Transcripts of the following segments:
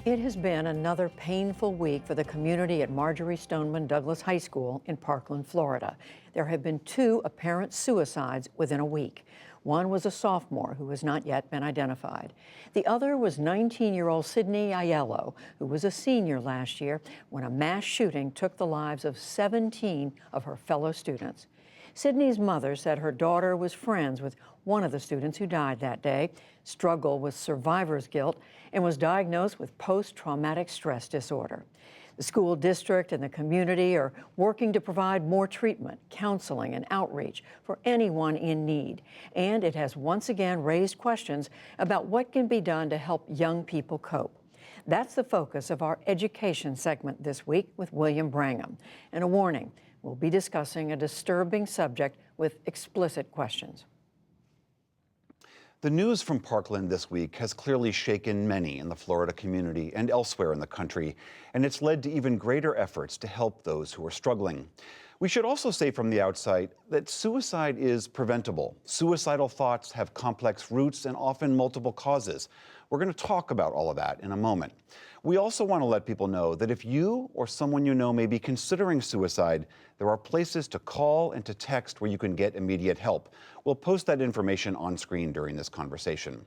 It has been another painful week for the community at Marjory Stoneman Douglas High School in Parkland, Florida. There have been two apparent suicides within a week. One was a sophomore who has not yet been identified. The other was 19-year-old Sydney Aiello, who was a senior last year when a mass shooting took the lives of 17 of her fellow students. Sydney's mother said her daughter was friends with one of the students who died that day, struggled with survivor's guilt, and was diagnosed with post-traumatic stress disorder. The school district and the community are working to provide more treatment, counseling, and outreach for anyone in need. And it has once again raised questions about what can be done to help young people cope. That's the focus of our education segment this week with William Brangham. And a warning, we'll be discussing a disturbing subject with explicit questions. The news from Parkland this week has clearly shaken many in the Florida community and elsewhere in the country, and it's led to even greater efforts to help those who are struggling. We should also say from the outset that suicide is preventable. Suicidal thoughts have complex roots and often multiple causes. We're going to talk about all of that in a moment. We also want to let people know that if you or someone you know may be considering suicide, there are places to call and to text where you can get immediate help. We'll post that information on screen during this conversation.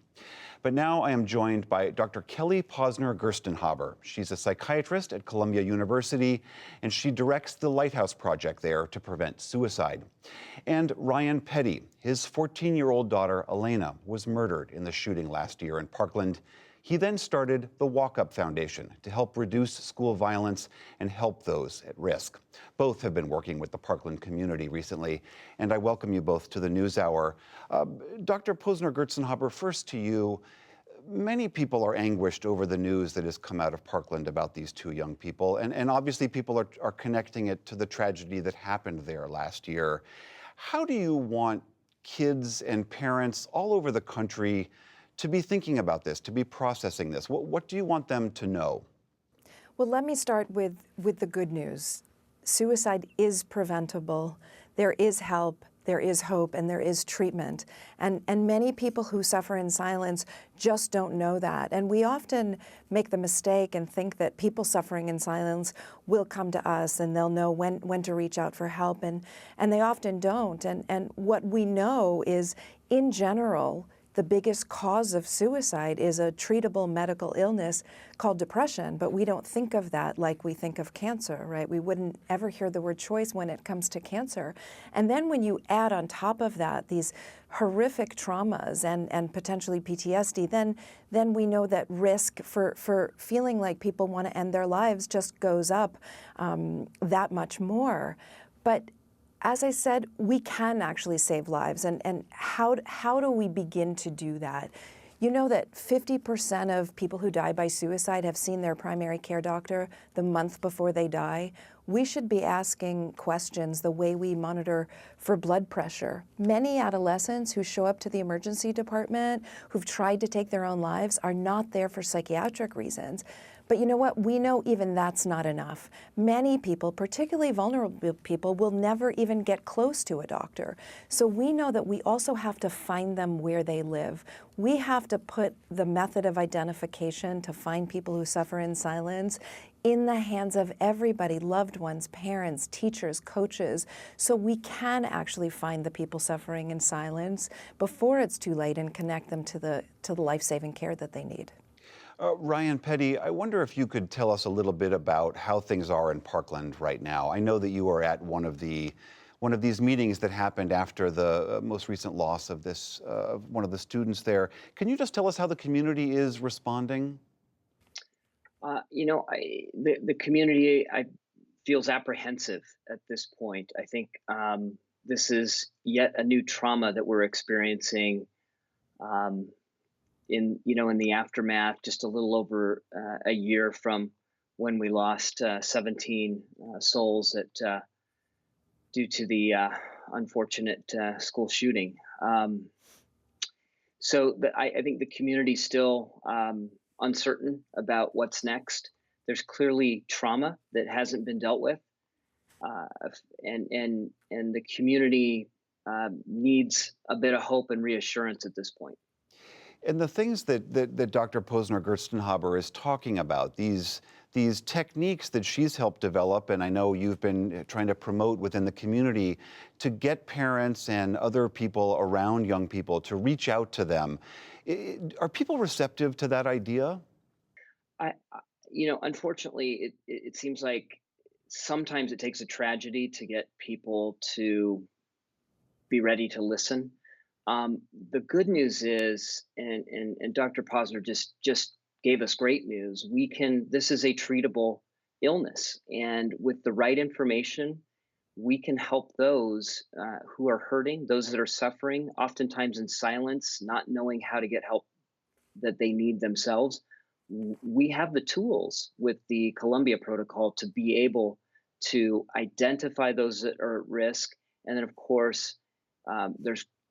But now I am joined by Dr. Kelly Posner Gerstenhaber. She's a psychiatrist at Columbia University, and she directs the Lighthouse Project there to prevent suicide. And Ryan Petty, his 14-year-old daughter, Elena, was murdered in the shooting last year in Parkland. He then started the Walk Up Foundation to help reduce school violence and help those at risk. Both have been working with the Parkland community recently, and I welcome you both to the NewsHour. Dr. Posner Gerstenhaber, first to you. Many people are anguished over the news that has come out of Parkland about these two young people, and obviously people are connecting it to the tragedy that happened there last year. How do you want kids and parents all over the country to be thinking about this, to be processing this? What do you want them to know? Well, let me start with the good news. Suicide is preventable. There is help, there is hope, and there is treatment. And many people who suffer in silence just don't know that. And we often make the mistake and think that people suffering in silence will come to us and they'll know when to reach out for help. And they often don't. And what we know is, in general, the biggest cause of suicide is a treatable medical illness called depression, but we don't think of that like we think of cancer, right? We wouldn't ever hear the word choice when it comes to cancer. And then when you add on top of that these horrific traumas and potentially PTSD, then we know that risk for feeling like people want to end their lives just goes up that much more. But as I said, we can actually save lives, and how do we begin to do that? You know that 50% of people who die by suicide have seen their primary care doctor the month before they die. We should be asking questions the way we monitor for blood pressure. Many adolescents who show up to the emergency department, who've tried to take their own lives, are not there for psychiatric reasons. But you know what? We know even that's not enough. Many people, particularly vulnerable people, will never even get close to a doctor. So we know that we also have to find them where they live. We have to put the method of identification to find people who suffer in silence in the hands of everybody, loved ones, parents, teachers, coaches, so we can actually find the people suffering in silence before it's too late and connect them to the life-saving care that they need. Ryan Petty, I wonder if you could tell us a little bit about how things are in Parkland right now. I know that you were at one of these meetings that happened after the most recent loss of this one of the students there. Can you just tell us how the community is responding? The community feels apprehensive at this point. I think this is yet a new trauma that we're experiencing. In the aftermath, just a little over a year from when we lost 17 souls due to the unfortunate school shooting. I think the community's still uncertain about what's next. There's clearly trauma that hasn't been dealt with, and the community needs a bit of hope and reassurance at this point. And the things that Dr. Posner-Gerstenhaber is talking about, these techniques that she's helped develop, and I know you've been trying to promote within the community to get parents and other people around young people to reach out to them. Are people receptive to that idea? Unfortunately, it seems like sometimes it takes a tragedy to get people to be ready to listen. The good news is, and Dr. Posner just gave us great news. This is a treatable illness, and with the right information, we can help those who are hurting, those that are suffering, oftentimes in silence, not knowing how to get help that they need themselves. We have the tools with the Columbia Protocol to be able to identify those that are at risk, and then of course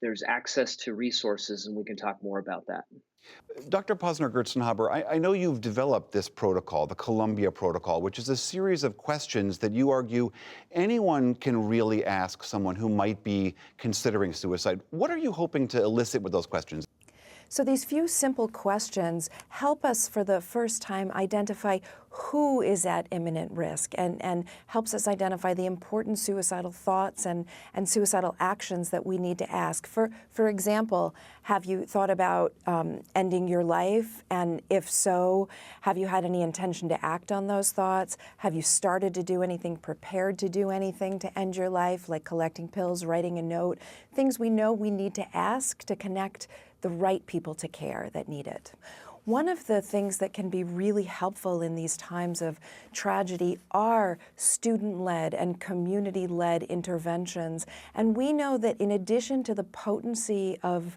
there's access to resources, and we can talk more about that. Dr. Posner-Gerstenhaber, I know you've developed this protocol, the Columbia Protocol, which is a series of questions that you argue anyone can really ask someone who might be considering suicide. What are you hoping to elicit with those questions? So these few simple questions help us for the first time identify who is at imminent risk and helps us identify the important suicidal thoughts and suicidal actions that we need to ask. For example, have you thought about ending your life? And if so, have you had any intention to act on those thoughts? Have you started to do anything, prepared to do anything to end your life, like collecting pills, writing a note, things we know we need to ask to connect the right people to care that need it. One of the things that can be really helpful in these times of tragedy are student-led and community-led interventions. And we know that in addition to the potency of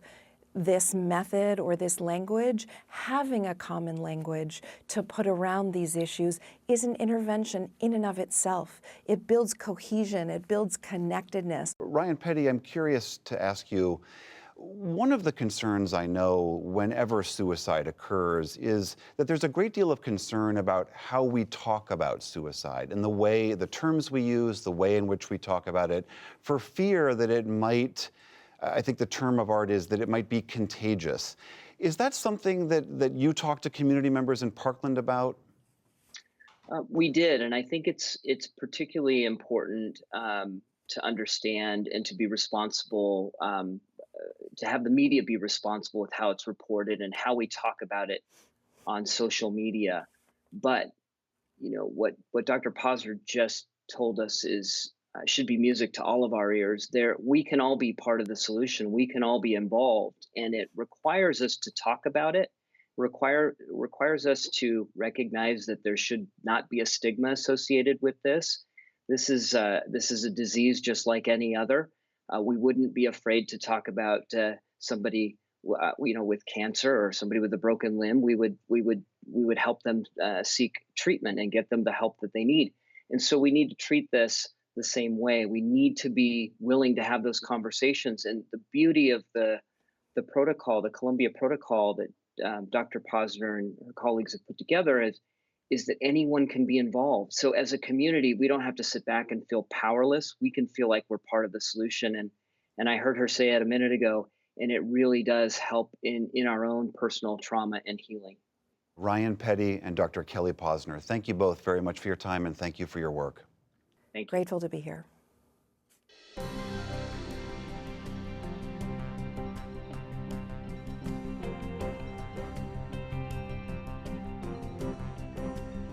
this method or this language, having a common language to put around these issues is an intervention in and of itself. It builds cohesion, it builds connectedness. Ryan Petty, I'm curious to ask you, one of the concerns I know whenever suicide occurs is that there's a great deal of concern about how we talk about suicide and the terms we use, the way in which we talk about it, for fear that it might, I think the term of art is that it might be contagious. Is that something that you talk to community members in Parkland about? We did, and I think it's particularly important to understand and to be responsible, to have the media be responsible with how it's reported and how we talk about it on social media. But what Dr. Posner just told us is should be music to all of our ears. We can all be part of the solution. We can all be involved, and it requires us to talk about it. Requires us to recognize that there should not be a stigma associated with this. This is a disease just like any other. We wouldn't be afraid to talk about somebody, with cancer or somebody with a broken limb. We would help them seek treatment and get them the help that they need. And so we need to treat this the same way. We need to be willing to have those conversations. And the beauty of the protocol, the Columbia Protocol that Dr. Posner and her colleagues have put together is that anyone can be involved. So as a community, we don't have to sit back and feel powerless. We can feel like we're part of the solution. And I heard her say it a minute ago, and it really does help in our own personal trauma and healing. Ryan Petty and Dr. Kelly Posner, thank you both very much for your time, and thank you for your work. Thank you. Grateful to be here.